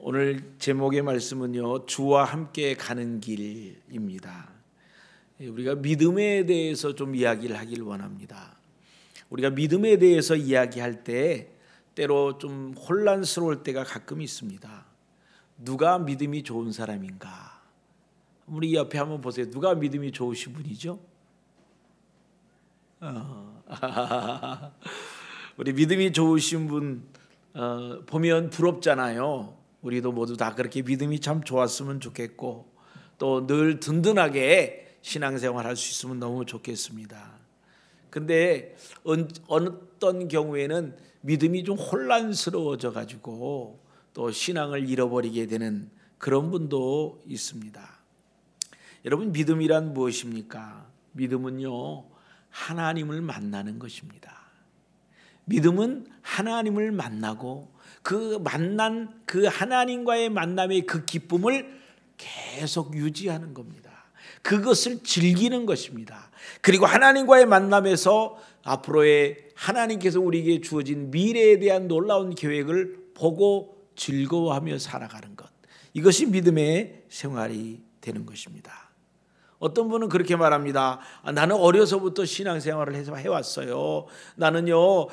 오늘 제목의 말씀은요, 주와 함께 가는 길입니다. 우리가 믿음에 대해서 좀 이야기를 하길 원합니다. 우리가 믿음에 대해서 이야기할 때 때로 좀 혼란스러울 때가 가끔 있습니다. 누가 믿음이 좋은 사람인가? 우리 옆에 한번 보세요. 누가 믿음이 좋으신 분이죠? 우리 믿음이 좋으신 분 보면 부럽잖아요. 우리도 모두 다 그렇게 믿음이 참 좋았으면 좋겠고 또 늘 든든하게 신앙생활 할 수 있으면 너무 좋겠습니다. 근데 어떤 경우에는 믿음이 좀 혼란스러워져 가지고 또 신앙을 잃어버리게 되는 그런 분도 있습니다. 여러분, 믿음이란 무엇입니까? 믿음은요, 하나님을 만나는 것입니다. 믿음은 하나님을 만나고 그 만난 그 하나님과의 만남의 그 기쁨을 계속 유지하는 겁니다. 그것을 즐기는 것입니다. 그리고 하나님과의 만남에서 앞으로의 하나님께서 우리에게 주어진 미래에 대한 놀라운 계획을 보고 즐거워하며 살아가는 것, 이것이 믿음의 생활이 되는 것입니다. 어떤 분은 그렇게 말합니다. 나는 어려서부터 신앙생활을 해왔어요. 나는요,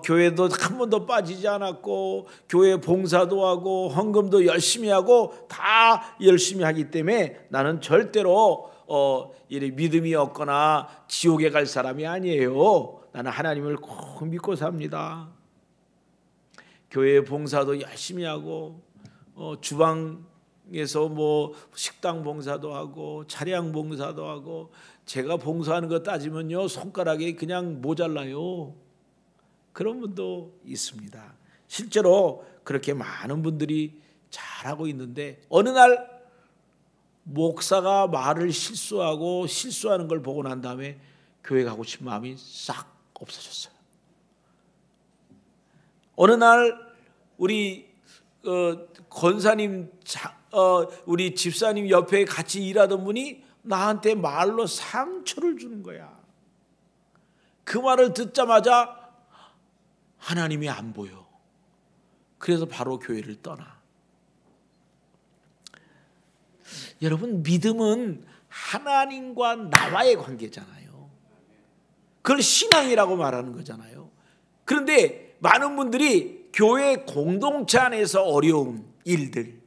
교회도 한 번도 빠지지 않았고 교회 봉사도 하고 헌금도 열심히 하고 다 열심히 하기 때문에 나는 절대로 이래 믿음이 없거나 지옥에 갈 사람이 아니에요. 나는 하나님을 꼭 믿고 삽니다. 교회 봉사도 열심히 하고 주방에서 뭐 식당 봉사도 하고 차량 봉사도 하고, 제가 봉사하는 거 따지면요 손가락이 그냥 모자라요. 그런 분도 있습니다. 실제로 그렇게 많은 분들이 잘하고 있는데 어느 날 목사가 말을 실수하는 걸 보고 난 다음에 교회 가고 싶은 마음이 싹 없어졌어요. 어느 날 우리 권사님, 우리 집사님 옆에 같이 일하던 분이 나한테 말로 상처를 주는 거야. 그 말을 듣자마자 하나님이 안 보여. 그래서 바로 교회를 떠나. 여러분, 믿음은 하나님과 나와의 관계잖아요. 그걸 신앙이라고 말하는 거잖아요. 그런데 많은 분들이 교회 공동체 안에서 어려운 일들,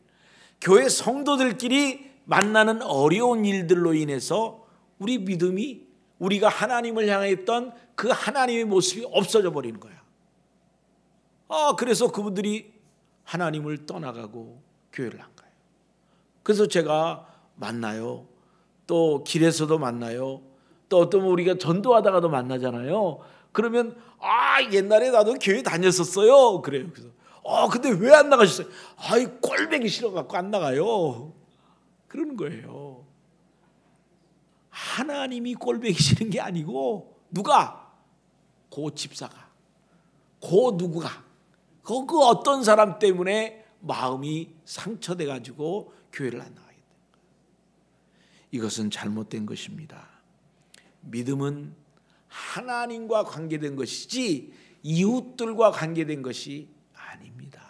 교회 성도들끼리 만나는 어려운 일들로 인해서 우리 믿음이, 우리가 하나님을 향했던 그 하나님의 모습이 없어져 버리는 거야. 그래서 그분들이 하나님을 떠나가고 교회를 안 가요. 그래서 제가 만나요. 또 길에서도 만나요. 또 어떤 우리가 전도하다가도 만나잖아요. 그러면 옛날에 나도 교회 다녔었어요. 그래요. 그래서 근데 왜 안 나가셨어요? 꼴보기 싫어갖고 안 나가요. 그러는 거예요. 하나님이 꼴보기 싫은 게 아니고 누가? 그 집사가, 그 누구가, 그 어떤 사람 때문에 마음이 상처돼 가지고 교회를 안 나가게 된 거예요. 이것은 잘못된 것입니다. 믿음은 하나님과 관계된 것이지 이웃들과 관계된 것이 아닙니다.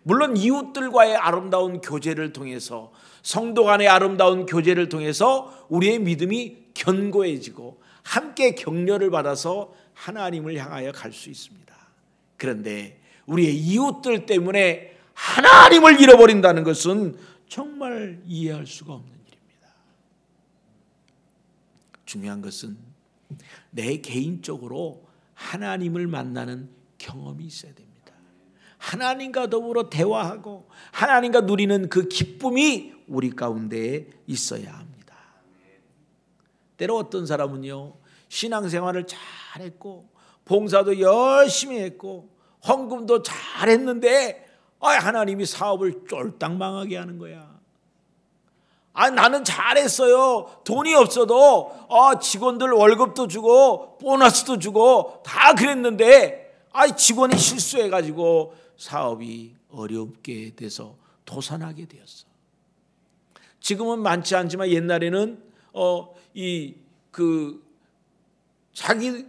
물론 이웃들과의 아름다운 교제를 통해서, 성도 간의 아름다운 교제를 통해서 우리의 믿음이 견고해지고 함께 격려를 받아서 하나님을 향하여 갈 수 있습니다. 그런데 우리의 이웃들 때문에 하나님을 잃어버린다는 것은 정말 이해할 수가 없는 일입니다. 중요한 것은 내 개인적으로 하나님을 만나는 경험이 있어야 됩니다. 하나님과 더불어 대화하고 하나님과 누리는 그 기쁨이 우리 가운데 있어야 합니다. 때로 어떤 사람은요, 신앙생활을 잘했고 봉사도 열심히 했고 헌금도 잘했는데 하나님이 사업을 쫄딱 망하게 하는 거야. 나는 잘했어요. 돈이 없어도 직원들 월급도 주고 보너스도 주고 다 그랬는데 직원이 실수해가지고 사업이 어렵게 돼서 도산하게 되었어. 지금은 많지 않지만 옛날에는 자기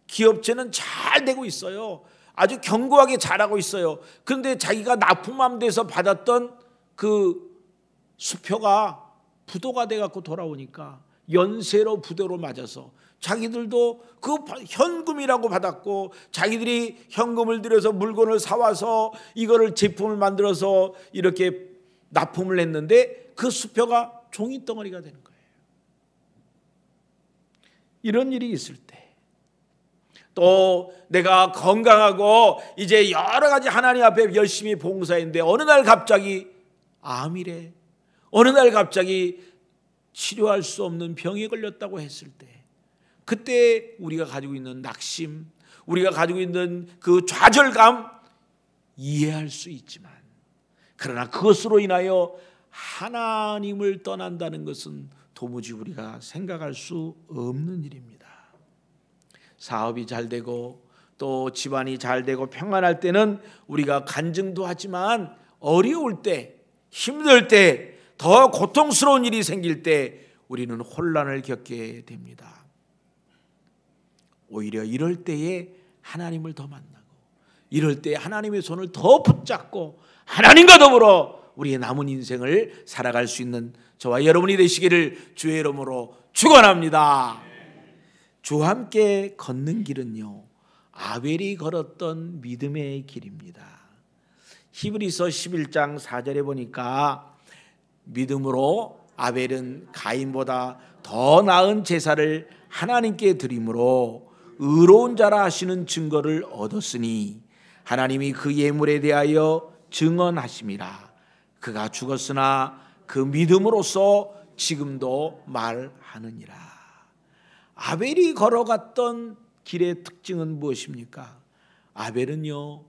기업체는 잘 되고 있어요. 아주 견고하게 자라고 있어요. 그런데 자기가 납품함 돼서 받았던 그 수표가 부도가 돼갖고 돌아오니까 연쇄로 부도로 맞아서 자기들도 그 현금이라고 받았고 자기들이 현금을 들여서 물건을 사와서 이거를 제품을 만들어서 이렇게 납품을 했는데 그 수표가 종이덩어리가 되는 거예요. 이런 일이 있을 때 또 내가 건강하고 이제 여러 가지 하나님 앞에 열심히 봉사했는데 어느 날 갑자기 암이래, 어느 날 갑자기 치료할 수 없는 병에 걸렸다고 했을 때 그때 우리가 가지고 있는 낙심, 우리가 가지고 있는 그 좌절감 이해할 수 있지만 그러나 그것으로 인하여 하나님을 떠난다는 것은 도무지 우리가 생각할 수 없는 일입니다. 사업이 잘 되고 또 집안이 잘 되고 평안할 때는 우리가 간증도 하지만 어려울 때, 힘들 때, 더 고통스러운 일이 생길 때 우리는 혼란을 겪게 됩니다. 오히려 이럴 때에 하나님을 더 만나고 이럴 때 하나님의 손을 더 붙잡고 하나님과 더불어 우리의 남은 인생을 살아갈 수 있는 저와 여러분이 되시기를 주의 이름으로 축원합니다. 주와 함께 걷는 길은요, 아벨이 걸었던 믿음의 길입니다. 히브리서 11장 4절에 보니까 믿음으로 아벨은 가인보다 더 나은 제사를 하나님께 드림으로 의로운 자라 하시는 증거를 얻었으니 하나님이 그 예물에 대하여 증언하심이라. 그가 죽었으나 그 믿음으로써 지금도 말하느니라. 아벨이 걸어갔던 길의 특징은 무엇입니까? 아벨은요,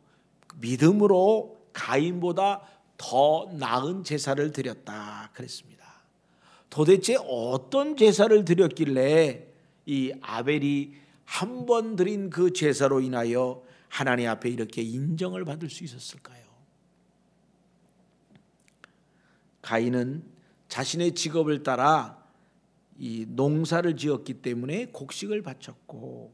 믿음으로 가인보다 더 나은 제사를 드렸다 그랬습니다. 도대체 어떤 제사를 드렸길래 이 아벨이 한 번 드린 그 제사로 인하여 하나님 앞에 이렇게 인정을 받을 수 있었을까요? 가인은 자신의 직업을 따라 이 농사를 지었기 때문에 곡식을 바쳤고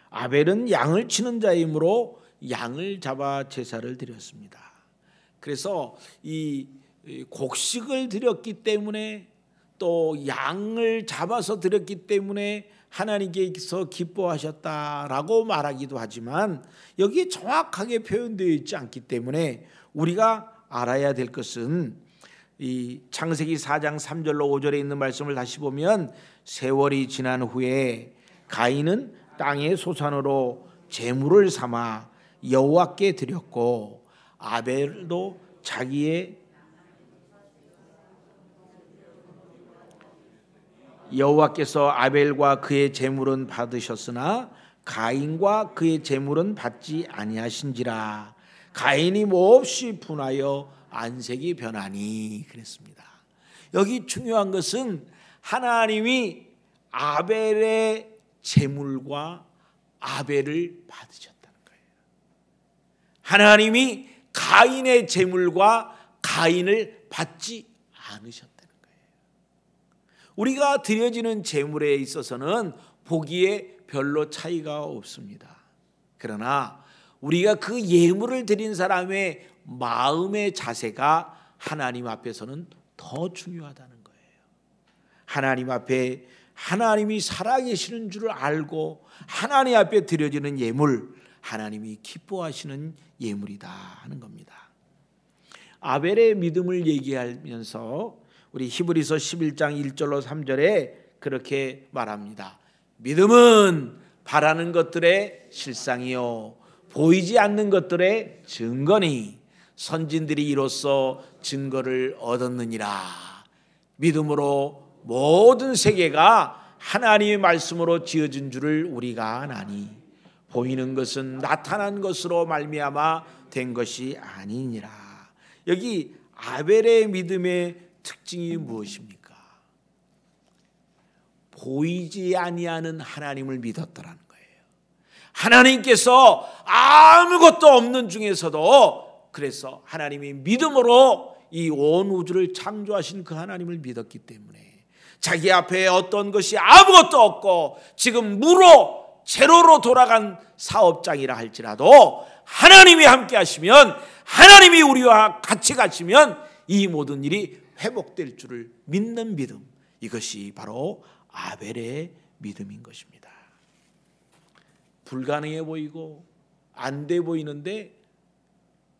아벨은 양을 치는 자이므로 양을 잡아 제사를 드렸습니다. 그래서 이 곡식을 드렸기 때문에 또 양을 잡아서 드렸기 때문에 하나님께서 기뻐하셨다라고 말하기도 하지만 여기에 정확하게 표현되어 있지 않기 때문에 우리가 알아야 될 것은 이 창세기 4장 3절로 5절에 있는 말씀을 다시 보면 세월이 지난 후에 가인은 땅의 소산으로 제물을 삼아 여호와께 드렸고 아벨도 자기의 여호와께서 아벨과 그의 제물은 받으셨으나 가인과 그의 제물은 받지 아니하신지라. 가인이 몹시 분하여 안색이 변하니 그랬습니다. 여기 중요한 것은 하나님이 아벨의 제물과 아벨을 받으셨다는 거예요. 하나님이 가인의 제물과 가인을 받지 않으셨다는 거예요. 우리가 드려지는 제물에 있어서는 보기에 별로 차이가 없습니다. 그러나 우리가 그 예물을 드린 사람의 마음의 자세가 하나님 앞에서는 더 중요하다는 거예요. 하나님 앞에 하나님이 살아계시는 줄을 알고 하나님 앞에 드려지는 예물, 하나님이 기뻐하시는 예물이다 하는 겁니다. 아벨의 믿음을 얘기하면서 우리 히브리서 11장 1절로 3절에 그렇게 말합니다. 믿음은 바라는 것들의 실상이요 보이지 않는 것들의 증거니 선진들이 이로써 증거를 얻었느니라. 믿음으로 모든 세계가 하나님의 말씀으로 지어진 줄을 우리가 아나니 보이는 것은 나타난 것으로 말미암아 된 것이 아니니라. 여기 아벨의 믿음의 특징이 무엇입니까? 보이지 아니하는 하나님을 믿었더라는 거예요. 하나님께서 아무것도 없는 중에서도 그래서 하나님이 믿음으로 이 온 우주를 창조하신 그 하나님을 믿었기 때문에 자기 앞에 어떤 것이 아무것도 없고 지금 무로 제로로 돌아간 사업장이라 할지라도 하나님이 함께 하시면, 하나님이 우리와 같이 가시면 이 모든 일이 회복될 줄을 믿는 믿음, 이것이 바로 아벨의 믿음인 것입니다. 불가능해 보이고 안 돼 보이는데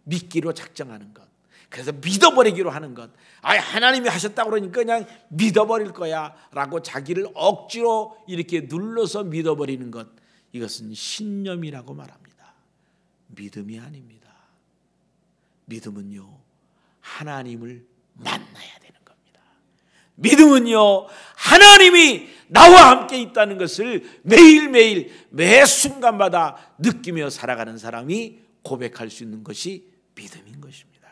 믿기로 작정하는 것, 그래서 믿어버리기로 하는 것. 하나님이 하셨다고 그러니까 그냥 믿어버릴 거야 라고 자기를 억지로 이렇게 눌러서 믿어버리는 것, 이것은 신념이라고 말합니다. 믿음이 아닙니다. 믿음은요, 하나님을 만나야 되는 겁니다. 믿음은요, 하나님이 나와 함께 있다는 것을 매일매일 매 순간마다 느끼며 살아가는 사람이 고백할 수 있는 것이 믿음인 것입니다.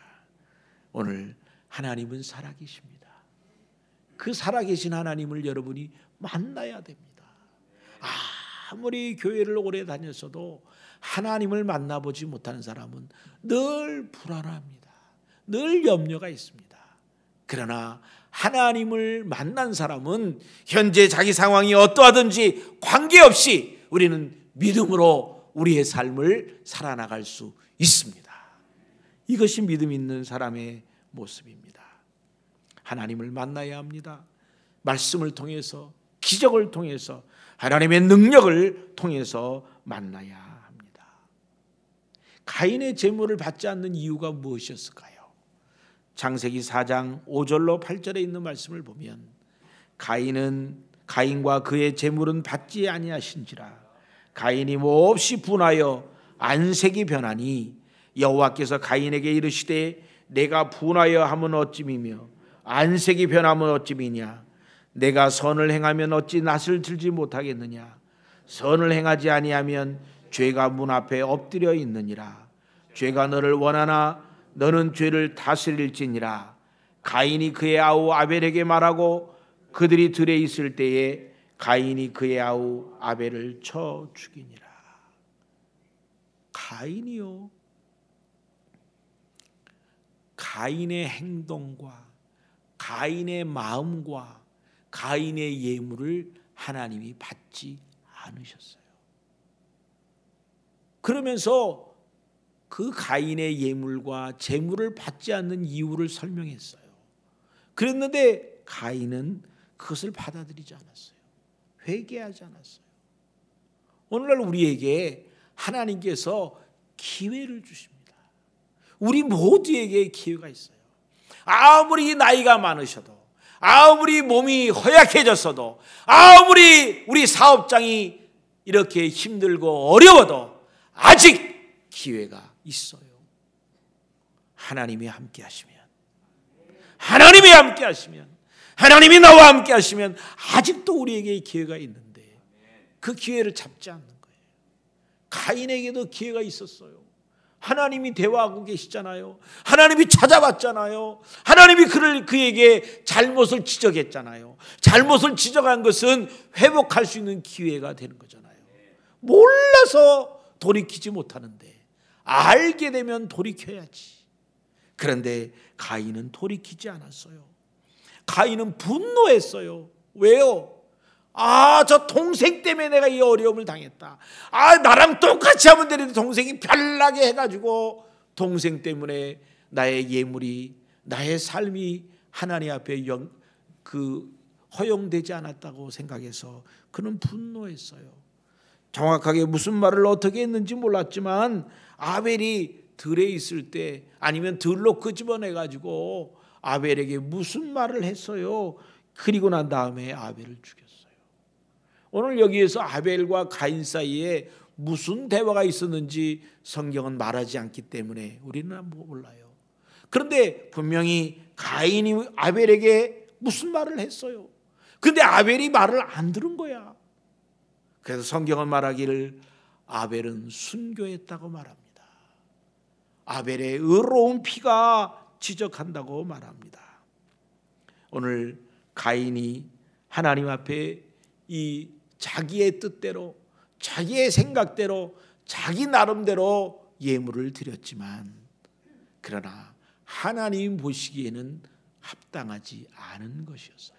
오늘 하나님은 살아계십니다. 그 살아계신 하나님을 여러분이 만나야 됩니다. 아무리 교회를 오래 다녔어도 하나님을 만나보지 못하는 사람은 늘 불안합니다. 늘 염려가 있습니다. 그러나 하나님을 만난 사람은 현재 자기 상황이 어떠하든지 관계없이 우리는 믿음으로 우리의 삶을 살아나갈 수 있습니다. 이것이 믿음 있는 사람의 모습입니다. 하나님을 만나야 합니다. 말씀을 통해서, 기적을 통해서, 하나님의 능력을 통해서 만나야 합니다. 가인의 제물을 받지 않는 이유가 무엇이었을까요? 창세기 4장 5절로 8절에 있는 말씀을 보면, 가인과 그의 제물은 받지 아니하신지라 가인이 몹시 분하여 안색이 변하니 여호와께서 가인에게 이르시되 내가 분하여 함은 어찌미며 안색이 변함은 어찌미냐? 내가 선을 행하면 어찌 낯을 들지 못하겠느냐? 선을 행하지 아니하면 죄가 문 앞에 엎드려 있느니라. 죄가 너를 원하나 너는 죄를 다스릴지니라. 가인이 그의 아우 아벨에게 말하고 그들이 들에 있을 때에 가인이 그의 아우 아벨을 쳐 죽이니라. 가인이요, 가인의 행동과 가인의 마음과 가인의 예물을 하나님이 받지 않으셨어요. 그러면서 그 가인의 예물과 제물을 받지 않는 이유를 설명했어요. 그랬는데 가인은 그것을 받아들이지 않았어요. 회개하지 않았어요. 오늘날 우리에게 하나님께서 기회를 주십니다. 우리 모두에게 기회가 있어요. 아무리 나이가 많으셔도, 아무리 몸이 허약해졌어도, 아무리 우리 사업장이 이렇게 힘들고 어려워도 아직 기회가 있어요. 하나님이 함께 하시면, 하나님이 함께 하시면, 하나님이 나와 함께 하시면 아직도 우리에게 기회가 있는데 그 기회를 잡지 않는 거예요. 가인에게도 기회가 있었어요. 하나님이 대화하고 계시잖아요. 하나님이 찾아왔잖아요. 하나님이 그에게 잘못을 지적했잖아요. 잘못을 지적한 것은 회복할 수 있는 기회가 되는 거잖아요. 몰라서 돌이키지 못하는데 알게 되면 돌이켜야지. 그런데 가인은 돌이키지 않았어요. 가인은 분노했어요. 왜요? 저 동생 때문에 내가 이 어려움을 당했다. 나랑 똑같이 하면 되는데 동생이 별나게 해가지고 동생 때문에 나의 예물이, 나의 삶이 하나님 앞에 허용되지 않았다고 생각해서 그는 분노했어요. 정확하게 무슨 말을 어떻게 했는지 몰랐지만 아벨이 들에 있을 때, 아니면 들로 끄집어내가지고 아벨에게 무슨 말을 했어요. 그리고 난 다음에 아벨을 죽였어요. 오늘 여기에서 아벨과 가인 사이에 무슨 대화가 있었는지 성경은 말하지 않기 때문에 우리는 몰라요. 그런데 분명히 가인이 아벨에게 무슨 말을 했어요. 그런데 아벨이 말을 안 들은 거야. 그래서 성경은 말하기를 아벨은 순교했다고 말합니다. 아벨의 의로운 피가 지적한다고 말합니다. 오늘 가인이 하나님 앞에 이 자기의 뜻대로, 자기의 생각대로, 자기 나름대로 예물을 드렸지만, 그러나 하나님 보시기에는 합당하지 않은 것이었어요.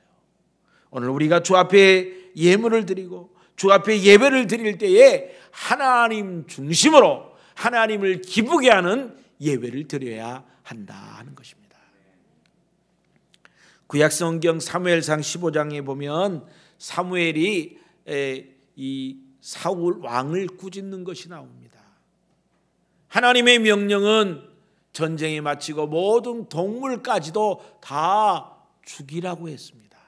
오늘 우리가 주 앞에 예물을 드리고 주 앞에 예배를 드릴 때에 하나님 중심으로, 하나님을 기쁘게 하는 예배를 드려야 한다 하는 것입니다. 구약성경 사무엘상 15장에 보면 사무엘이 이 사울 왕을 꾸짖는 것이 나옵니다. 하나님의 명령은 전쟁에 마치고 모든 동물까지도 다 죽이라고 했습니다.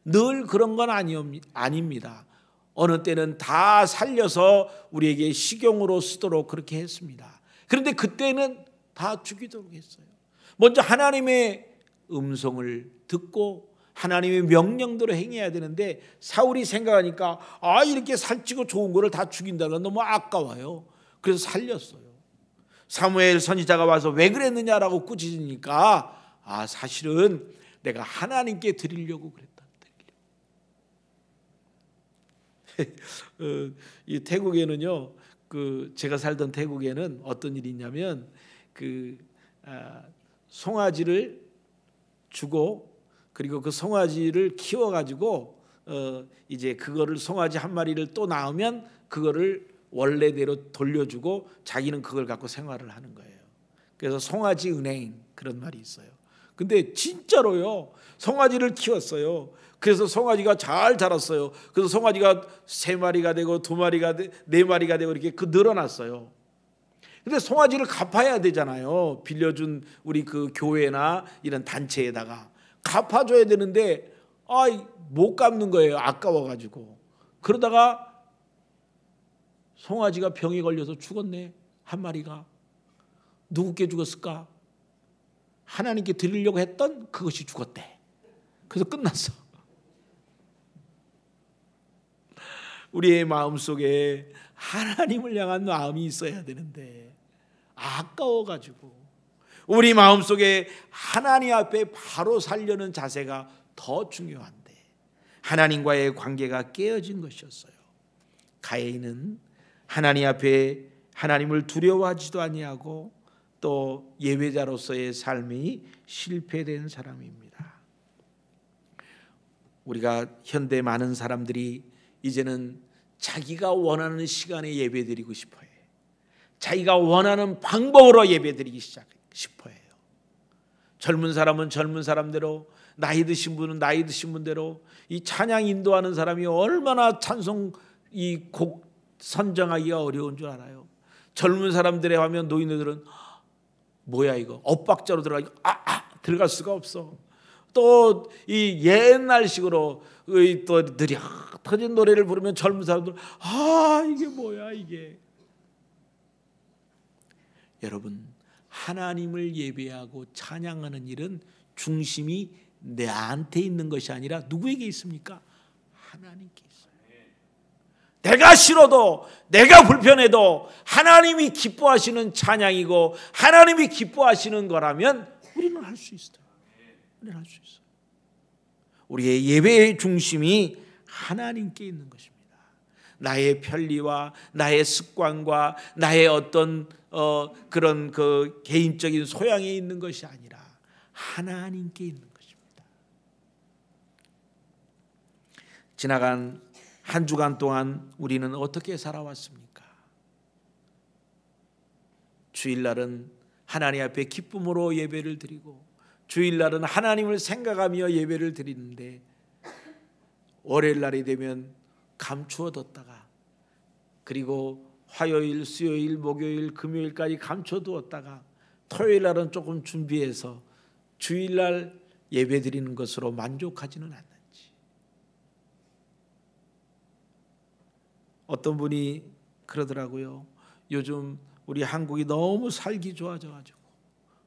늘 그런 건 아닙니다. 어느 때는 다 살려서 우리에게 식용으로 쓰도록 그렇게 했습니다. 그런데 그때는 다 죽이도록 했어요. 먼저 하나님의 음성을 듣고 하나님의 명령대로 행해야 되는데 사울이 생각하니까 이렇게 살찌고 좋은 거를 다 죽인다는 건 너무 아까워요. 그래서 살렸어요. 사무엘 선지자가 와서 왜 그랬느냐라고 꾸짖으니까 사실은 내가 하나님께 드리려고 그랬다. 이 태국에는요, 제가 살던 태국에는 어떤 일이 있냐면 송아지를 주고 그리고 그 송아지를 키워가지고 이제 그거를 송아지 한 마리를 또 낳으면 그거를 원래대로 돌려주고 자기는 그걸 갖고 생활을 하는 거예요. 그래서 송아지 은행 그런 말이 있어요. 근데 진짜로요, 송아지를 키웠어요. 그래서 송아지가 잘 자랐어요. 그래서 송아지가 3마리가 되고 2마리가 되고 4마리가 되고 이렇게 늘어났어요. 근데 송아지를 갚아야 되잖아요. 빌려준 우리 그 교회나 이런 단체에다가 갚아줘야 되는데 못 갚는 거예요. 아까워가지고. 그러다가 송아지가 병에 걸려서 죽었네. 한 마리가. 누구께 죽었을까? 하나님께 드리려고 했던 그것이 죽었대. 그래서 끝났어. 우리의 마음속에 하나님을 향한 마음이 있어야 되는데 아까워가지고 우리 마음속에 하나님 앞에 바로 살려는 자세가 더 중요한데 하나님과의 관계가 깨어진 것이었어요. 가인은 하나님 앞에 하나님을 두려워하지도 아니하고 또 예배자로서의 삶이 실패된 사람입니다. 우리가 현대 많은 사람들이 이제는 자기가 원하는 시간에 예배드리고 싶어요. 자기가 원하는 방법으로 예배드리기 싶어요. 젊은 사람은 젊은 사람대로, 나이 드신 분은 나이 드신 분대로 이 찬양 인도하는 사람이 얼마나 찬송 이 곡 선정하기가 어려운 줄 알아요. 젊은 사람들에 하면 노인들은 뭐야 이거 엇박자로 들어갈 수가 없어. 또 이 옛날식으로 또 느려 터진 노래를 부르면 젊은 사람들 이게 뭐야 이게. 여러분, 하나님을 예배하고 찬양하는 일은 중심이 내한테 있는 것이 아니라 누구에게 있습니까? 하나님께 있어요. 내가 싫어도 내가 불편해도 하나님이 기뻐하시는 찬양이고 하나님이 기뻐하시는 거라면 우리는 할 수 있어요. 우리는 할 수 있어요. 우리의 예배의 중심이 하나님께 있는 것입니다. 나의 편리와 나의 습관과 나의 어떤 그런 그 개인적인 소양에 있는 것이 아니라 하나님께 있는 것입니다. 지나간 한 주간 동안 우리는 어떻게 살아왔습니까? 주일날은 하나님 앞에 기쁨으로 예배를 드리고 주일날은 하나님을 생각하며 예배를 드리는데 월요일날이 되면 감추어뒀다가 그리고 화요일, 수요일, 목요일, 금요일까지 감춰두었다가 토요일날은 조금 준비해서 주일날 예배드리는 것으로 만족하지는 않는지. 어떤 분이 그러더라고요. 요즘 우리 한국이 너무 살기 좋아져가지고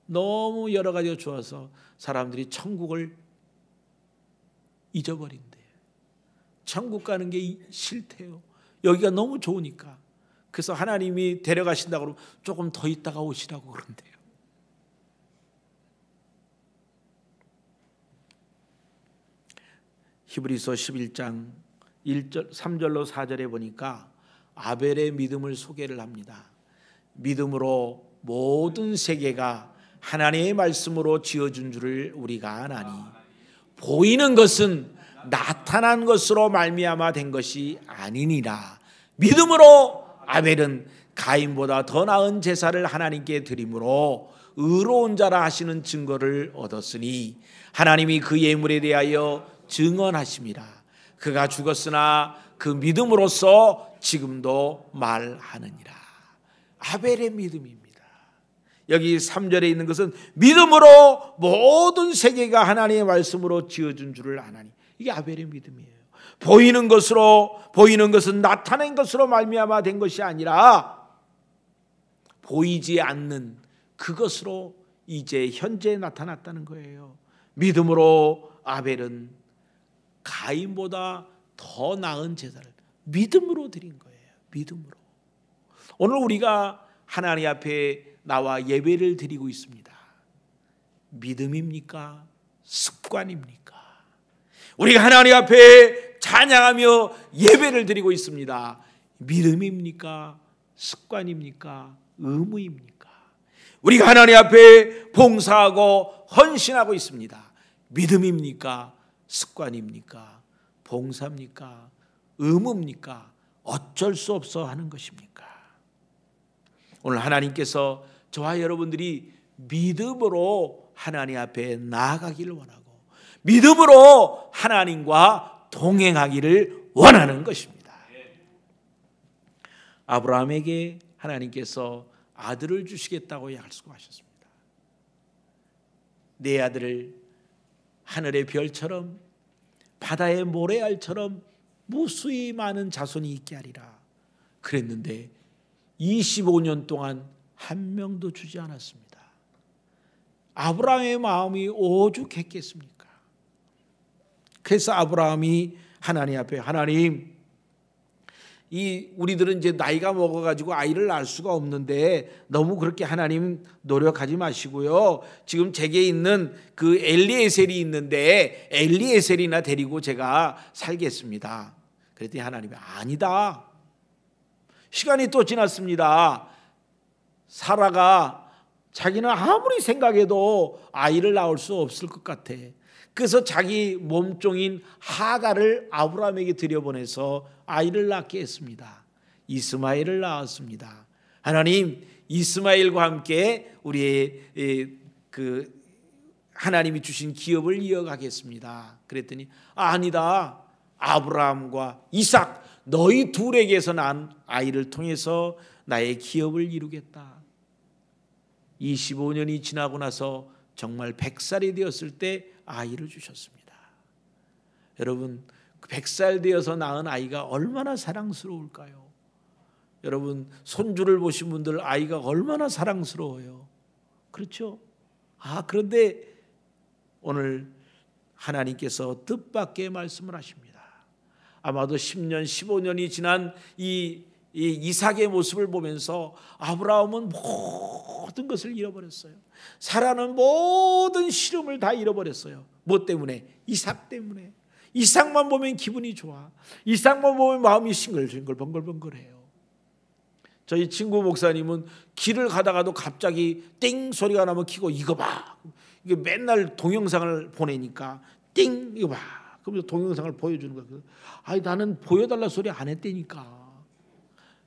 너무 여러 가지가 좋아서 사람들이 천국을 잊어버린대요. 천국 가는 게 싫대요. 여기가 너무 좋으니까. 그래서 하나님이 데려가신다고 그러면 조금 더 있다가 오시라고 그런대요. 히브리서 11장 3절로 4절에 보니까 아벨의 믿음을 소개를 합니다. 믿음으로 모든 세계가 하나님의 말씀으로 지어준 줄을 우리가 아나니 보이는 것은 나타난 것으로 말미암아 된 것이 아니니라. 믿음으로 아벨은 가인보다 더 나은 제사를 하나님께 드림으로 의로운 자라 하시는 증거를 얻었으니 하나님이 그 예물에 대하여 증언하심이라. 그가 죽었으나 그 믿음으로써 지금도 말하느니라. 아벨의 믿음입니다. 여기 3절에 있는 것은 믿음으로 모든 세계가 하나님의 말씀으로 지어준 줄을 아나니, 이게 아벨의 믿음이에요. 보이는 것은 나타낸 것으로 말미암아 된 것이 아니라 보이지 않는 그것으로 이제 현재 나타났다는 거예요. 믿음으로 아벨은 가인보다 더 나은 제사를 믿음으로 드린 거예요. 믿음으로. 오늘 우리가 하나님 앞에 나와 예배를 드리고 있습니다. 믿음입니까? 습관입니까? 우리가 하나님 앞에 찬양하며 예배를 드리고 있습니다. 믿음입니까? 습관입니까? 의무입니까? 우리가 하나님 앞에 봉사하고 헌신하고 있습니다. 믿음입니까? 습관입니까? 봉사입니까? 의무입니까? 어쩔 수 없어 하는 것입니까? 오늘 하나님께서 저와 여러분들이 믿음으로 하나님 앞에 나아가기를 원하고 믿음으로 하나님과 동행하기를 원하는 것입니다. 아브라함에게 하나님께서 아들을 주시겠다고 약속하셨습니다. 내 아들을 하늘의 별처럼 바다의 모래알처럼 무수히 많은 자손이 있게 하리라 그랬는데 25년 동안 한 명도 주지 않았습니다. 아브라함의 마음이 오죽했겠습니까? 그래서 아브라함이 하나님 앞에, 하나님, 우리들은 이제 나이가 먹어가지고 아이를 낳을 수가 없는데 너무 그렇게 하나님 노력하지 마시고요. 지금 제게 있는 그 엘리에셀이 있는데 엘리에셀이나 데리고 제가 살겠습니다. 그랬더니 하나님이 아니다. 시간이 또 지났습니다. 사라가 자기는 아무리 생각해도 아이를 낳을 수 없을 것 같아. 그래서 자기 몸종인 하갈을 아브라함에게 들여보내서 아이를 낳게 했습니다. 이스마엘을 낳았습니다. 하나님, 이스마엘과 함께 우리의 그 하나님이 주신 기업을 이어가겠습니다. 그랬더니 아니다. 아브라함과 이삭 너희 둘에게서 난 아이를 통해서 나의 기업을 이루겠다. 25년이 지나고 나서 정말 100살이 되었을 때 아이를 주셨습니다. 여러분, 100살 되어서 낳은 아이가 얼마나 사랑스러울까요? 여러분, 손주를 보신 분들 아이가 얼마나 사랑스러워요. 그렇죠? 그런데 오늘 하나님께서 뜻밖의 말씀을 하십니다. 아마도 10년, 15년이 지난 이 이삭의 모습을 보면서 아브라함은 모든 것을 잃어버렸어요. 사라는 모든 시름을 다 잃어버렸어요. 뭐 때문에? 이삭 때문에. 이삭만 보면 기분이 좋아. 이삭만 보면 마음이 싱글싱글 번글번글해요. 저희 친구 목사님은 길을 가다가도 갑자기 띵 소리가 나면 켜고 이거 봐. 이게 맨날 동영상을 보내니까 띵 이거 봐. 그러면서 동영상을 보여주는 거예요. 아니 나는 보여달라 소리 안 했다니까.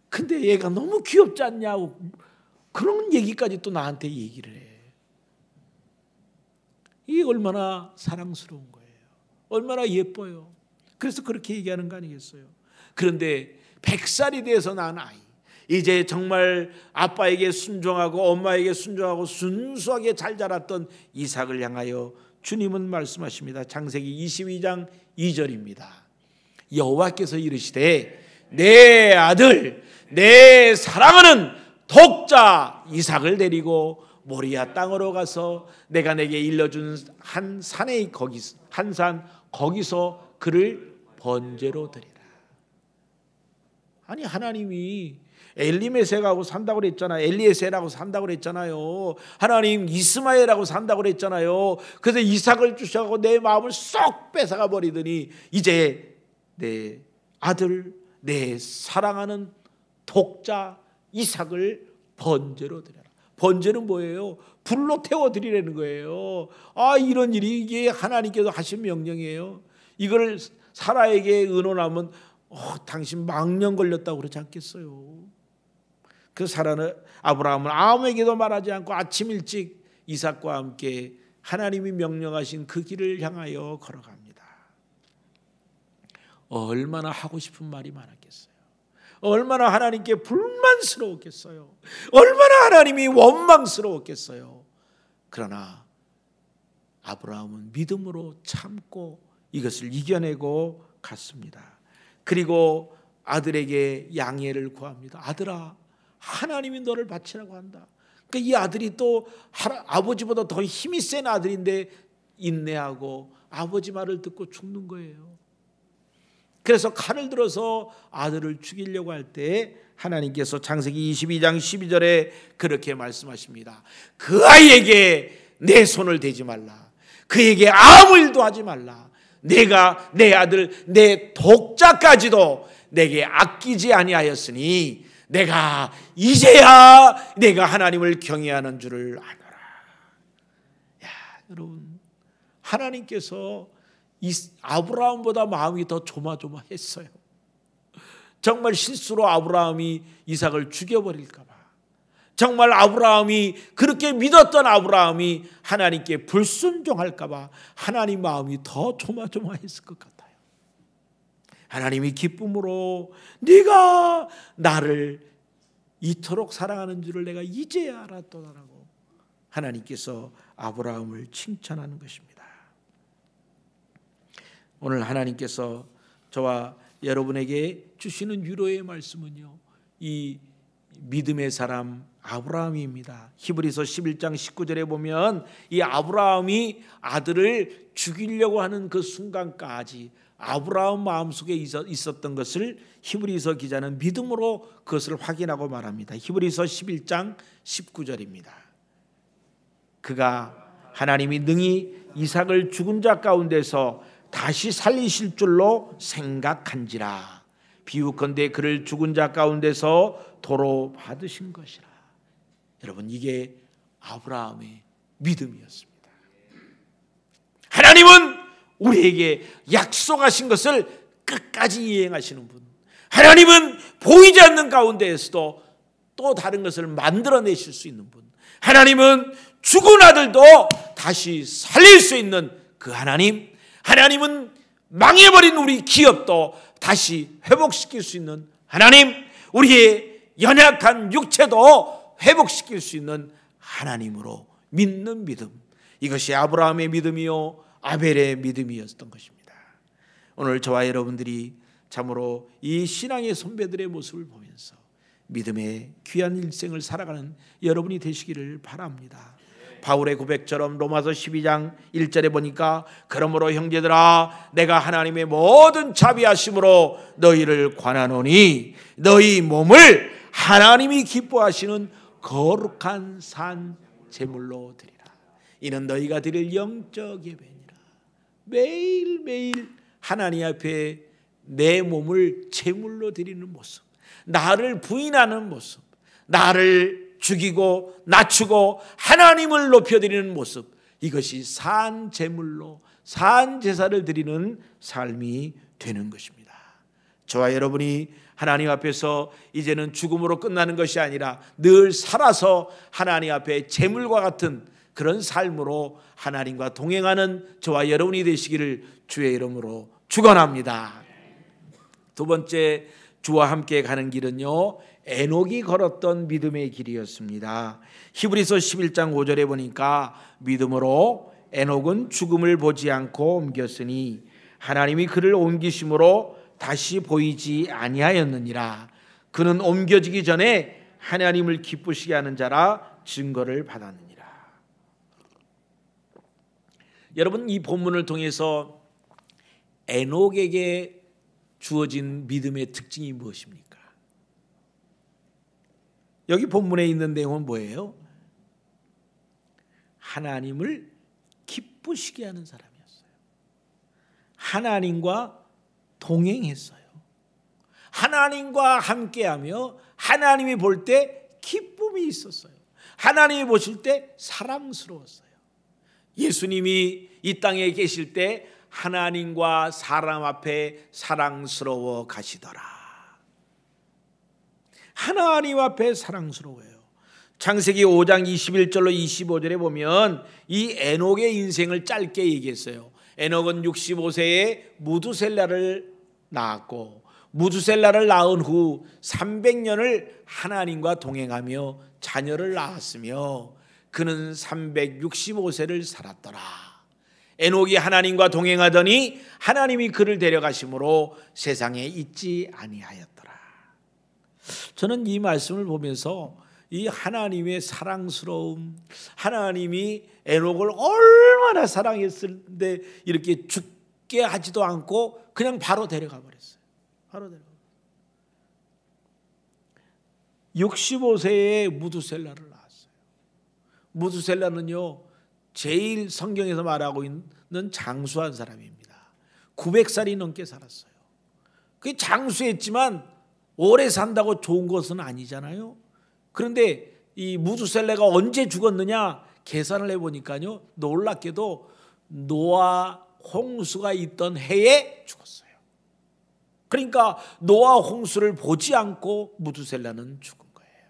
근데 얘가 너무 귀엽지 않냐고 그런 얘기까지 또 나한테 얘기를 해. 이게 얼마나 사랑스러운 거예요. 얼마나 예뻐요. 그래서 그렇게 얘기하는 거 아니겠어요? 그런데 100살이 돼서 낳은 아이, 이제 정말 아빠에게 순종하고 엄마에게 순종하고 순수하게 잘 자랐던 이삭을 향하여 주님은 말씀하십니다. 창세기 22장 2절입니다. 여호와께서 이르시되 내 아들 내 사랑하는 독자 이삭을 데리고 모리아 땅으로 가서 내가 내게 일러준 한 산에 거기서 그를 번제로 드리라. 아니 하나님이 엘리메섹하고 산다고 그랬잖아요. 엘리에셀하고 산다고 그랬잖아요. 하나님 이스마엘하고 산다고 그랬잖아요. 그래서 이삭을 주셔서 내 마음을 쏙 뺏어가 버리더니 이제 내 아들 내 사랑하는 독자 이삭을 번제로 드려라. 번제는 뭐예요? 불로 태워 드리라는 거예요. 이런 일이 이게 하나님께서 하신 명령이에요. 이걸 사라에게 의논하면 당신 망령 걸렸다고 그러지 않겠어요? 그 살아는 아브라함은 아무에게도 말하지 않고 아침 일찍 이삭과 함께 하나님이 명령하신 그 길을 향하여 걸어갑니다. 얼마나 하고 싶은 말이 많았겠어요. 얼마나 하나님께 불만스러웠겠어요. 얼마나 하나님이 원망스러웠겠어요. 그러나 아브라함은 믿음으로 참고 이것을 이겨내고 갔습니다. 그리고 아들에게 양해를 구합니다. 아들아, 하나님이 너를 바치라고 한다. 그러니까 이 아들이 또 아버지보다 더 힘이 센 아들인데 인내하고 아버지 말을 듣고 죽는 거예요. 그래서 칼을 들어서 아들을 죽이려고 할 때 하나님께서 창세기 22장 12절에 그렇게 말씀하십니다. 그 아이에게 내 손을 대지 말라. 그에게 아무 일도 하지 말라. 내가 내 아들 내 독자까지도 내게 아끼지 아니하였으니 내가 이제야 내가 하나님을 경외하는 줄을 아노라. 야, 여러분, 하나님께서 이 아브라함보다 마음이 더 조마조마했어요. 정말 실수로 아브라함이 이삭을 죽여버릴까 봐, 정말 아브라함이 그렇게 믿었던 아브라함이 하나님께 불순종할까 봐 하나님 마음이 더 조마조마했을 것 같아요. 하나님이 기쁨으로 네가 나를 이토록 사랑하는 줄을 내가 이제야 알았도다라고 하나님께서 아브라함을 칭찬하는 것입니다. 오늘 하나님께서 저와 여러분에게 주시는 위로의 말씀은요, 이 믿음의 사람 아브라함입니다. 히브리서 11장 19절에 보면 이 아브라함이 아들을 죽이려고 하는 그 순간까지 아브라함 마음속에 있었던 것을 히브리서 기자는 믿음으로 그것을 확인하고 말합니다. 히브리서 11장 19절입니다. 그가 하나님이 능히 이삭을 죽은 자 가운데서 다시 살리실 줄로 생각한지라. 비유컨대 그를 죽은 자 가운데서 도로 받으신 것이라. 여러분, 이게 아브라함의 믿음이었습니다. 하나님은 우리에게 약속하신 것을 끝까지 이행하시는 분, 하나님은 보이지 않는 가운데에서도 또 다른 것을 만들어내실 수 있는 분, 하나님은 죽은 아들도 다시 살릴 수 있는 그 하나님, 하나님은 망해버린 우리 기업도 다시 회복시킬 수 있는 하나님, 우리의 연약한 육체도 회복시킬 수 있는 하나님으로 믿는 믿음, 이것이 아브라함의 믿음이요 아벨의 믿음이었던 것입니다. 오늘 저와 여러분들이 참으로 이 신앙의 선배들의 모습을 보면서 믿음의 귀한 일생을 살아가는 여러분이 되시기를 바랍니다. 바울의 고백처럼 로마서 12장 1절에 보니까 그러므로 형제들아 내가 하나님의 모든 자비하심으로 너희를 관하노니 너희 몸을 하나님이 기뻐하시는 거룩한 산 제물로 드리라. 이는 너희가 드릴 영적 예배니라. 매일매일 하나님 앞에 내 몸을 제물로 드리는 모습, 나를 부인하는 모습, 나를 죽이고 낮추고 하나님을 높여드리는 모습, 이것이 산 제물로 산 제사를 드리는 삶이 되는 것입니다. 저와 여러분이 하나님 앞에서 이제는 죽음으로 끝나는 것이 아니라 늘 살아서 하나님 앞에 제물과 같은 그런 삶으로 하나님과 동행하는 저와 여러분이 되시기를 주의 이름으로 축원합니다. 두 번째, 주와 함께 가는 길은요, 에녹이 걸었던 믿음의 길이었습니다. 히브리서 11장 5절에 보니까 믿음으로 에녹은 죽음을 보지 않고 옮겼으니 하나님이 그를 옮기심으로 다시 보이지 아니하였느니라. 그는 옮겨지기 전에 하나님을 기쁘시게 하는 자라 증거를 받았느니라. 여러분, 이 본문을 통해서 에녹에게 주어진 믿음의 특징이 무엇입니까? 여기 본문에 있는 내용은 뭐예요? 하나님을 기쁘시게 하는 사람이었어요. 하나님과 동행했어요. 하나님과 함께하며 하나님이 볼 때 기쁨이 있었어요. 하나님이 보실 때 사랑스러웠어요. 예수님이 이 땅에 계실 때 하나님과 사람 앞에 사랑스러워 가시더라. 하나님 앞에 사랑스러워요. 창세기 5장 21절로 25절에 보면 이 에녹의 인생을 짧게 얘기했어요. 에녹은 65세에 무두셀라를 낳았고, 무두셀라를 낳은 후 300년을 하나님과 동행하며 자녀를 낳았으며 그는 365세를 살았더라. 에녹이 하나님과 동행하더니 하나님이 그를 데려가심으로 세상에 있지 아니하였더라. 저는 이 말씀을 보면서 이 하나님의 사랑스러움, 하나님이 에녹을 얼마나 사랑했을때 이렇게 죽게 하지도 않고 그냥 바로 데려가 버렸어요. 바로 데려가. 65세에 무두셀라를 낳았어요. 무두셀라는요, 제일 성경에서 말하고 있는 장수한 사람입니다. 900살이 넘게 살았어요. 그게 장수했지만 오래 산다고 좋은 것은 아니잖아요. 그런데 이 무두셀라가 언제 죽었느냐 계산을 해보니까요, 놀랍게도 노아 홍수가 있던 해에 죽었어요. 그러니까 노아 홍수를 보지 않고 무두셀라는 죽은 거예요.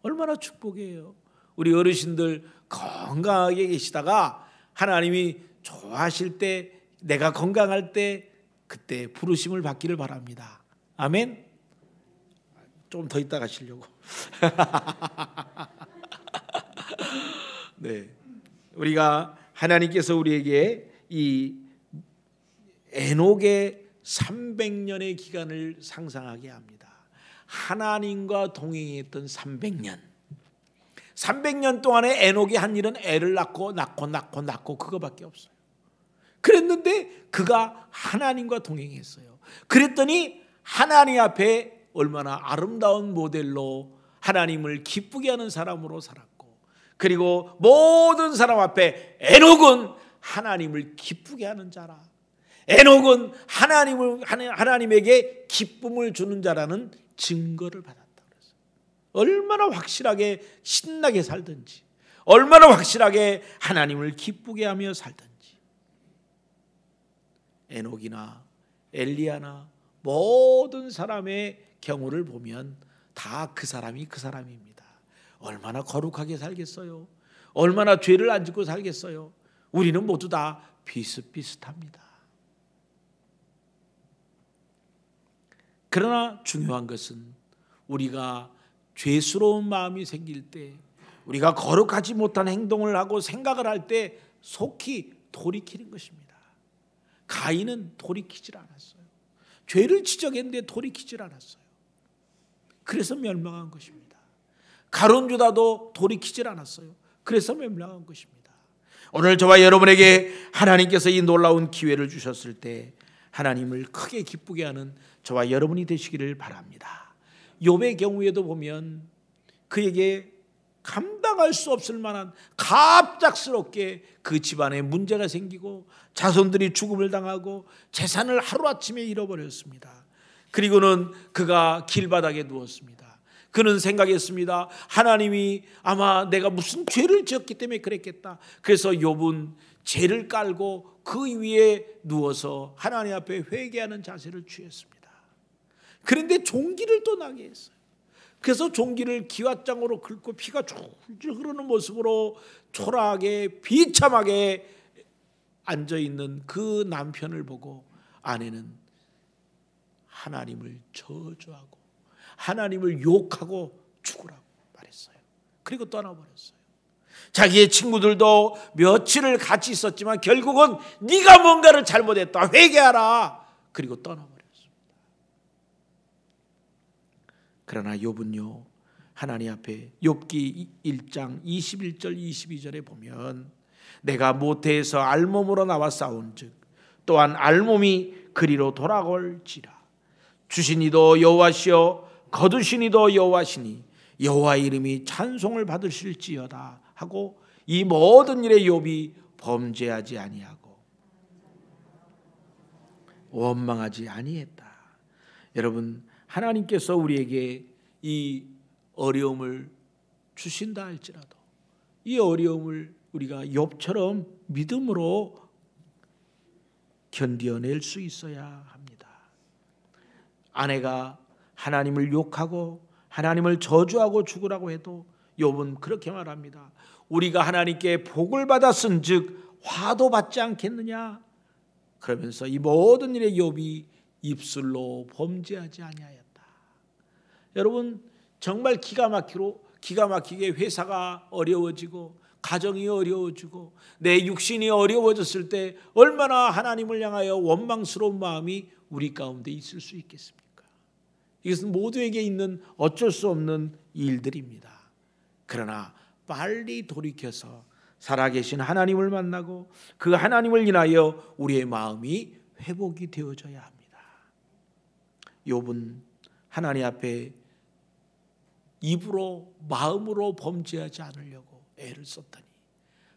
얼마나 축복이에요. 우리 어르신들 건강하게 계시다가 하나님이 좋아하실 때, 내가 건강할 때 그때 부르심을 받기를 바랍니다. 아멘. 좀 더 있다 가시려고. 네, 우리가 하나님께서 우리에게 이 에녹의 300년의 기간을 상상하게 합니다. 하나님과 동행했던 300년 동안에 에녹이 한 일은 애를 낳고 그거밖에 없어요. 그랬는데 그가 하나님과 동행했어요. 그랬더니 하나님 앞에 얼마나 아름다운 모델로 하나님을 기쁘게 하는 사람으로 살았고, 그리고 모든 사람 앞에 에녹은 하나님을 기쁘게 하는 자라, 에녹은 하나님에게 기쁨을 주는 자라는 증거를 받았다 그랬어요. 얼마나 확실하게 신나게 살든지, 얼마나 확실하게 하나님을 기쁘게 하며 살든지. 에녹이나 엘리야나 모든 사람의 경우를 보면 다 그 사람이 그 사람입니다. 얼마나 거룩하게 살겠어요? 얼마나 죄를 안 짓고 살겠어요? 우리는 모두 다 비슷비슷합니다. 그러나 중요한 것은 우리가 죄스러운 마음이 생길 때, 우리가 거룩하지 못한 행동을 하고 생각을 할 때 속히 돌이키는 것입니다. 가인은 돌이키질 않았어요. 죄를 지적했는데 돌이키질 않았어요. 그래서 멸망한 것입니다. 가룟 유다도 돌이키질 않았어요. 그래서 멸망한 것입니다. 오늘 저와 여러분에게 하나님께서 이 놀라운 기회를 주셨을 때 하나님을 크게 기쁘게 하는 저와 여러분이 되시기를 바랍니다. 욥의 경우에도 보면 그에게 감당할 수 없을 만한, 갑작스럽게 그 집안에 문제가 생기고 자손들이 죽음을 당하고 재산을 하루아침에 잃어버렸습니다. 그리고는 그가 길바닥에 누웠습니다. 그는 생각했습니다. 하나님이 아마 내가 무슨 죄를 지었기 때문에 그랬겠다. 그래서 욥은 죄를 깔고 그 위에 누워서 하나님 앞에 회개하는 자세를 취했습니다. 그런데 종기를 또 나게 했어요. 그래서 종기를 기왓장으로 긁고 피가 줄줄 흐르는 모습으로 초라하게 비참하게 앉아있는 그 남편을 보고 아내는 하나님을 저주하고 하나님을 욕하고 죽으라고 말했어요. 그리고 떠나버렸어요. 자기의 친구들도 며칠을 같이 있었지만 결국은 네가 뭔가를 잘못했다, 회개하라, 그리고 떠나버렸습니다. 그러나 욥은요, 하나님 앞에 욥기 1장 21절 22절에 보면 내가 모태에서 알몸으로 나와 싸운즉 또한 알몸이 그리로 돌아올지라. 주신 이도 여호와시요 거두신 이도 여호와시니 여호와 이름이 찬송을 받으실지어다 하고 이 모든 일에 욥이 범죄하지 아니하고 원망하지 아니했다. 여러분, 하나님께서 우리에게 이 어려움을 주신다 할지라도 이 어려움을 우리가 욥처럼 믿음으로 견뎌낼 수 있어야 합니다. 아내가 하나님을 욕하고 하나님을 저주하고 죽으라고 해도 욥은 그렇게 말합니다. 우리가 하나님께 복을 받았은즉 화도 받지 않겠느냐. 그러면서 이 모든 일에 욥이 입술로 범죄하지 아니하였다. 여러분, 정말 기가 막히게 회사가 어려워지고 가정이 어려워지고 내 육신이 어려워졌을 때 얼마나 하나님을 향하여 원망스러운 마음이 우리 가운데 있을 수 있겠습니까? 이것은 모두에게 있는 어쩔 수 없는 일들입니다. 그러나 빨리 돌이켜서 살아계신 하나님을 만나고 그 하나님을 인하여 우리의 마음이 회복이 되어져야 합니다. 욥은 하나님 앞에 입으로 마음으로 범죄하지 않으려고 애를 썼더니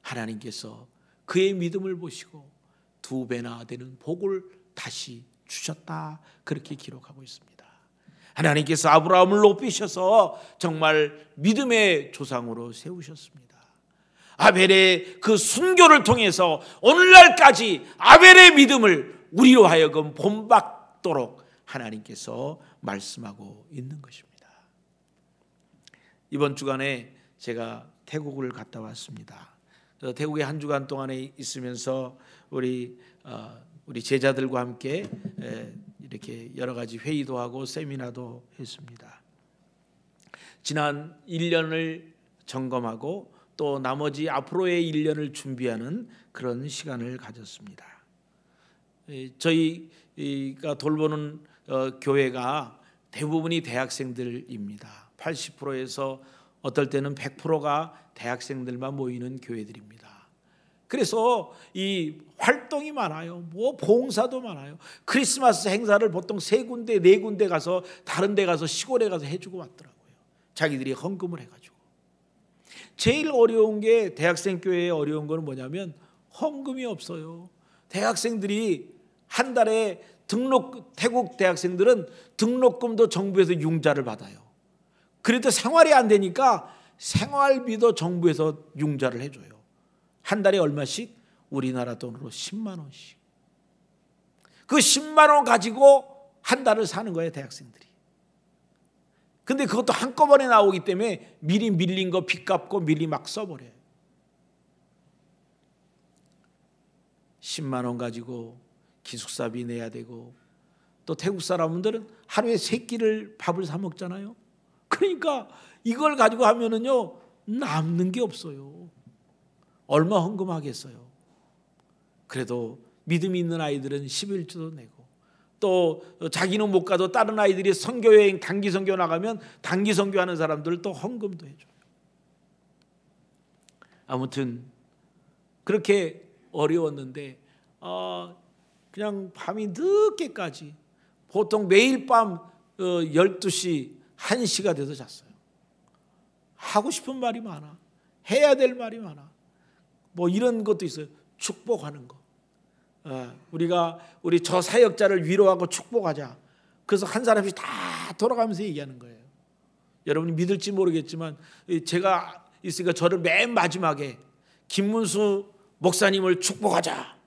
하나님께서 그의 믿음을 보시고 2배나 되는 복을 다시 주셨다. 그렇게 기록하고 있습니다. 하나님께서 아브라함을 높이셔서 정말 믿음의 조상으로 세우셨습니다. 아벨의 그 순교를 통해서 오늘날까지 아벨의 믿음을 우리로 하여금 본받도록 하나님께서 말씀하고 있는 것입니다. 이번 주간에 제가 태국을 갔다 왔습니다. 태국에 한 주간 동안에 있으면서 우리 제자들과 함께 이렇게 여러 가지 회의도 하고 세미나도 했습니다. 지난 1년을 점검하고 또 나머지 앞으로의 1년을 준비하는 그런 시간을 가졌습니다. 저희가 돌보는 교회가 대부분이 대학생들입니다. 80%에서 어떨 때는 100%가 대학생들만 모이는 교회들입니다. 그래서 이 활동이 많아요. 뭐 봉사도 많아요. 크리스마스 행사를 보통 3군데 4군데 가서 다른 데 가서 시골에 가서 해주고 왔더라고요. 자기들이 헌금을 해가지고. 제일 어려운 게 대학생 교회에 어려운 건 뭐냐면 헌금이 없어요. 대학생들이 한 달에 태국 대학생들은 등록금도 정부에서 융자를 받아요. 그래도 생활이 안 되니까 생활비도 정부에서 융자를 해줘요. 한 달에 얼마씩? 우리나라 돈으로 10만 원씩. 그 10만 원 가지고 한 달을 사는 거예요, 대학생들이. 근데 그것도 한꺼번에 나오기 때문에 미리 밀린 거 빚 갚고 미리 막 써버려요. 10만 원 가지고 기숙사비 내야 되고 또 태국 사람들은 하루에 3끼를 밥을 사 먹잖아요. 그러니까 이걸 가지고 하면은요 남는 게 없어요. 얼마 헌금하겠어요. 그래도 믿음이 있는 아이들은 11조도 내고 또 자기는 못 가도 다른 아이들이 선교여행 단기 선교 나가면 단기 선교하는 사람들 또 헌금도 해줘요. 아무튼 그렇게 어려웠는데 그냥 밤이 늦게까지 보통 매일 밤 12시 1시가 돼서 잤어요. 하고 싶은 말이 많아. 해야 될 말이 많아. 뭐 이런 것도 있어요. 축복하는 거. 우리가 우리 저 사역자를 위로하고 축복하자. 그래서 한 사람씩 다 돌아가면서 얘기하는 거예요. 여러분이 믿을지 모르겠지만 제가 있으니까 저를 맨 마지막에 김문수 목사님을 축복하자.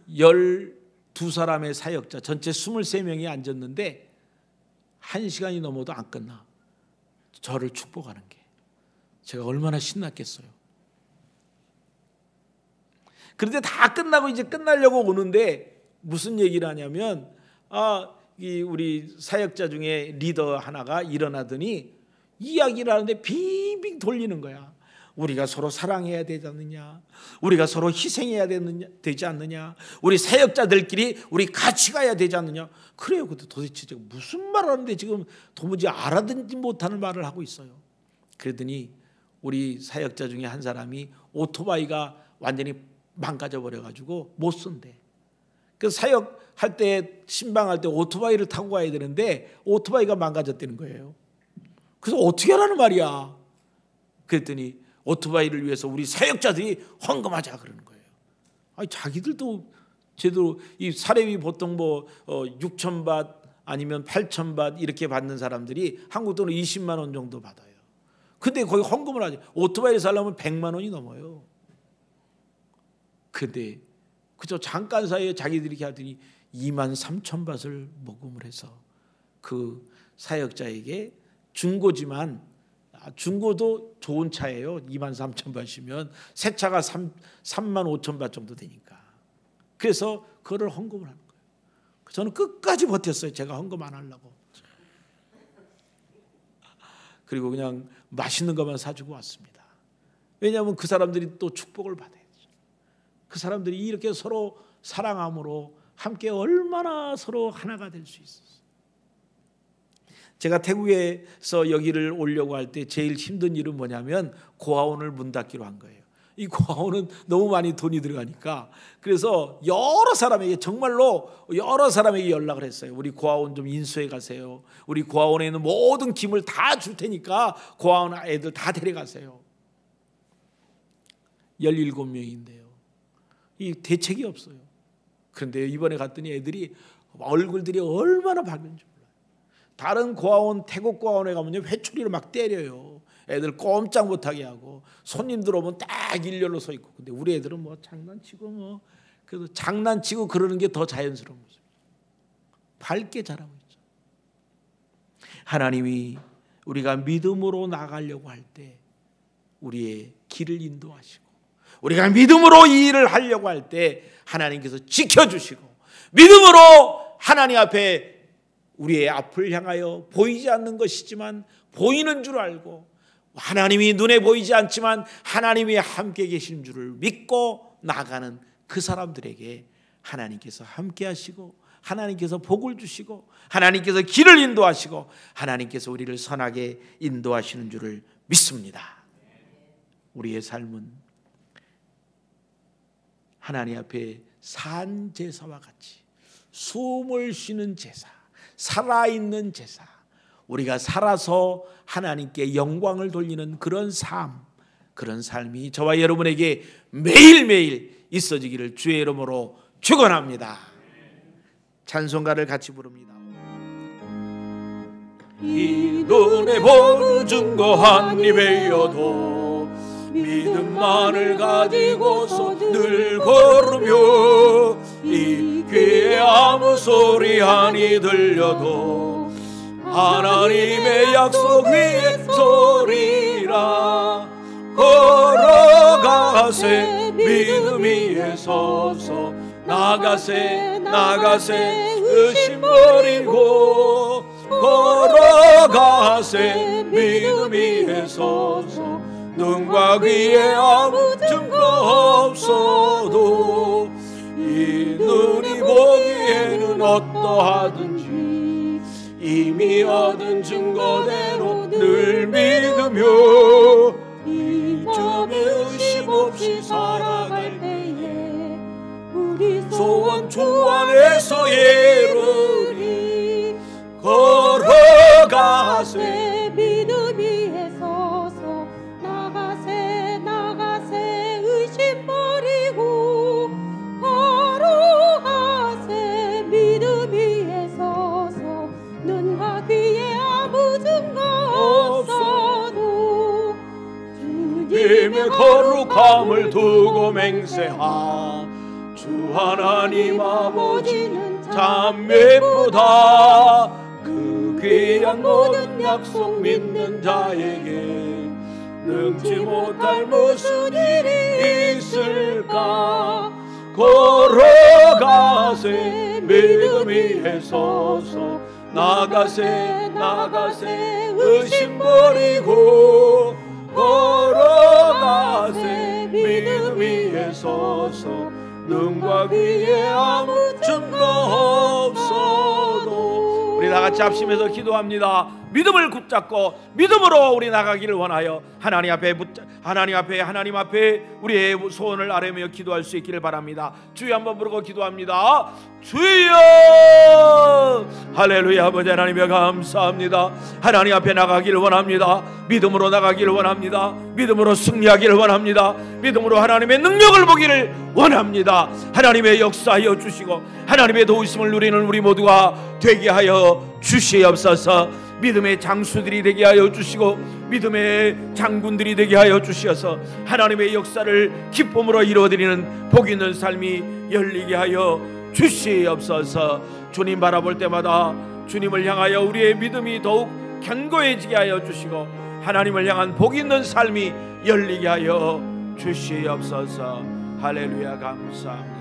12사람의 사역자 전체 23명이 앉았는데 1시간이 넘어도 안 끝나. 저를 축복하는 게 제가 얼마나 신났겠어요. 그런데 다 끝나고 이제 끝나려고 오는데 무슨 얘기를 하냐면 이 우리 사역자 중에 리더 하나가 일어나더니 이야기를 하는데 빙빙 돌리는 거야. 우리가 서로 사랑해야 되지 않느냐, 우리가 서로 희생해야 되지 않느냐, 우리 사역자들끼리 우리 같이 가야 되지 않느냐. 그래요. 근데 도대체 지금 무슨 말을 하는데 지금 도무지 알아듣지 못하는 말을 하고 있어요. 그러더니 우리 사역자 중에 한 사람이 오토바이가 완전히 망가져 버려가지고 못 쓴대. 그래서 사역할 때 신방할 때 오토바이를 타고 가야 되는데 오토바이가 망가졌다는 거예요. 그래서 어떻게 하라는 말이야. 그랬더니 오토바이를 위해서 우리 사역자들이 헌금하자 그러는 거예요. 아니 자기들도 제대로 이 사례비 보통 뭐 6,000밭 아니면 8,000밭 이렇게 받는 사람들이 한국 돈으로 20만 원 정도 받아요. 근데 거기 헌금을 하지. 오토바이를 살려면 100만 원이 넘어요. 근데 그저 잠깐 사이에 자기들이 이렇게 하더니 23,000밭을 모금을 해서 그 사역자에게 중고지만 중고도 좋은 차예요. 23,000바시면 새 차가 35,000바 정도 되니까. 그래서 그거를 헌금을 하는 거예요. 저는 끝까지 버텼어요. 제가 헌금 안 하려고. 그리고 그냥 맛있는 것만 사주고 왔습니다. 왜냐하면 그 사람들이 또 축복을 받아야죠. 그 사람들이 이렇게 서로 사랑함으로 함께 얼마나 서로 하나가 될 수 있었어요. 제가 태국에서 여기를 오려고 할 때 제일 힘든 일은 뭐냐면 고아원을 문 닫기로 한 거예요. 이 고아원은 너무 많이 돈이 들어가니까. 그래서 여러 사람에게, 정말로 여러 사람에게 연락을 했어요. 우리 고아원 좀 인수해 가세요. 우리 고아원에 있는 모든 짐을 다 줄 테니까 고아원 애들 다 데려가세요. 17명인데요. 이 대책이 없어요. 그런데 이번에 갔더니 애들이 얼굴들이 얼마나 밝은지 몰라요. 다른 고아원, 태국 고아원에 가면요 회초리로 막 때려요. 애들 꼼짝 못하게 하고 손님들 오면 딱 일렬로 서 있고. 근데 우리 애들은 뭐 장난치고 그래도 장난치고 그러는 게 더 자연스러운 모습이죠. 밝게 자라고 있죠. 하나님이 우리가 믿음으로 나가려고 할 때 우리의 길을 인도하시고, 우리가 믿음으로 이 일을 하려고 할 때 하나님께서 지켜주시고, 믿음으로 하나님 앞에 우리의 앞을 향하여 보이지 않는 것이지만 보이는 줄 알고, 하나님이 눈에 보이지 않지만 하나님이 함께 계신 줄을 믿고 나가는 그 사람들에게 하나님께서 함께 하시고, 하나님께서 복을 주시고, 하나님께서 길을 인도하시고, 하나님께서 우리를 선하게 인도하시는 줄을 믿습니다. 우리의 삶은 하나님 앞에 산 제사와 같이 숨을 쉬는 제사, 살아있는 제사, 우리가 살아서 하나님께 영광을 돌리는 그런 삶, 그런 삶이 저와 여러분에게 매일매일 있어지기를 주의 이름으로 축원합니다. 찬송가를 같이 부릅니다. 이 눈에 보는 증거 한 입에여도 믿음만을 가지고서 늘 걸으며, 이 귀에 아무 소리 아니 들려도 하나님의 약속 위에 서리라. 걸어가세 믿음 위에 서서, 나가세 나가세 의심 버리고, 걸어가세 믿음 위에 서서, 눈과 귀에 아무 증거 없어도 이 눈이 보기에는 어떠하든지 이미 얻은 증거대로 늘 믿으며, 이 점에 의심 없이 살아갈 때에 우리 소원 주 안에서 이루리. 걸어가세 믿음 위에 서서, 나가세 나가세 의심 버리고, 걸어가세 믿음 위에 서서, 눈과 귀에 아무 증거 없어도 주님의 거룩함을 두고 맹세하. 주 하나님 아버지는 참 예쁘다. 그 귀한 모든 약속 믿는 자에게 능치 못할 무슨 일이 있을까. 걸어가세 믿음 위에 서서, 나가세 나가세 의심 버리고, 걸어가세 믿음 위에 서서, 눈과 귀에 아무 증거 없어도. 우리 다 같이 합심해서 기도합니다. 믿음을 붙잡고 믿음으로 우리 나가기를 원하여 하나님 앞에 우리의 소원을 아뢰며 기도할 수 있기를 바랍니다. 주여 한번 부르고 기도합니다. 주여! 할렐루야. 아버지 하나님여 감사합니다. 하나님 앞에 나가기를 원합니다. 믿음으로 나가기를 원합니다. 믿음으로 승리하기를 원합니다. 믿음으로 하나님의 능력을 보기를 원합니다. 하나님의 역사하여 주시고 하나님의 도우심을 누리는 우리 모두가 되게 하여 주시옵소서. 믿음의 장수들이 되게 하여 주시고 믿음의 장군들이 되게 하여 주셔서 하나님의 역사를 기쁨으로 이루어드리는 복 있는 삶이 열리게 하여 주시옵소서. 주님 바라볼 때마다 주님을 향하여 우리의 믿음이 더욱 견고해지게 하여 주시고 하나님을 향한 복 있는 삶이 열리게 하여 주시옵소서. 할렐루야. 감사합니다.